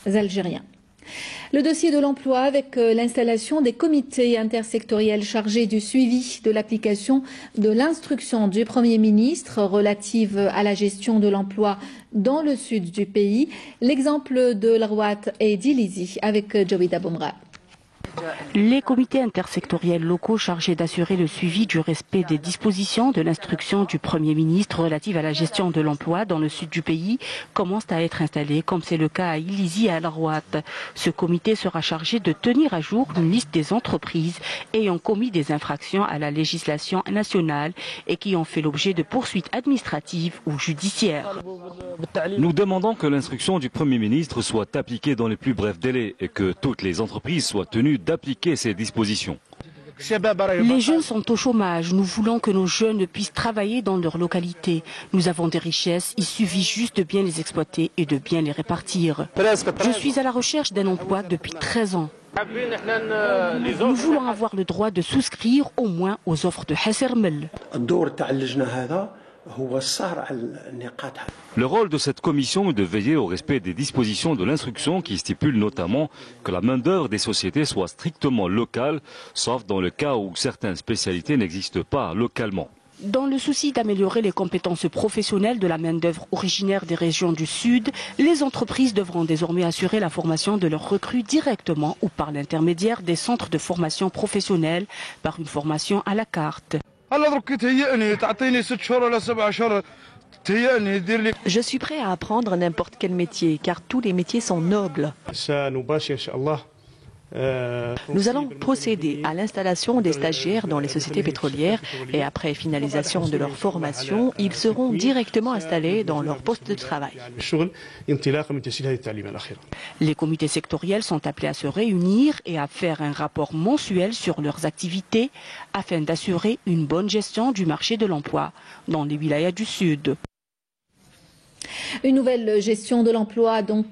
Algériens. Le dossier de l'emploi avec l'installation des comités intersectoriels chargés du suivi de l'application de l'instruction du Premier ministre relative à la gestion de l'emploi dans le sud du pays. L'exemple de l'Arwat et d'Ilizi avec Jawida Boumra. Les comités intersectoriels locaux chargés d'assurer le suivi du respect des dispositions de l'instruction du Premier ministre relative à la gestion de l'emploi dans le sud du pays commencent à être installés, comme c'est le cas à Ilizi et à Larwat. Ce comité sera chargé de tenir à jour une liste des entreprises ayant commis des infractions à la législation nationale et qui ont fait l'objet de poursuites administratives ou judiciaires. Nous demandons que l'instruction du Premier ministre soit appliquée dans les plus brefs délais et que toutes les entreprises soient tenues d'appliquer ces dispositions. Les jeunes sont au chômage. Nous voulons que nos jeunes puissent travailler dans leur localité. Nous avons des richesses, il suffit juste de bien les exploiter et de bien les répartir. Je suis à la recherche d'un emploi depuis 13 ans. Nous voulons avoir le droit de souscrire au moins aux offres de Hassermel. Le rôle de cette commission est de veiller au respect des dispositions de l'instruction qui stipule notamment que la main-d'œuvre des sociétés soit strictement locale, sauf dans le cas où certaines spécialités n'existent pas localement. Dans le souci d'améliorer les compétences professionnelles de la main-d'œuvre originaire des régions du Sud, les entreprises devront désormais assurer la formation de leurs recrues directement ou par l'intermédiaire des centres de formation professionnelle par une formation à la carte. Je suis prêt à apprendre n'importe quel métier, car tous les métiers sont nobles. Nous allons procéder à l'installation des stagiaires dans les sociétés pétrolières et après finalisation de leur formation, ils seront directement installés dans leur poste de travail. Les comités sectoriels sont appelés à se réunir et à faire un rapport mensuel sur leurs activités afin d'assurer une bonne gestion du marché de l'emploi dans les wilayas du Sud. Une nouvelle gestion de l'emploi donc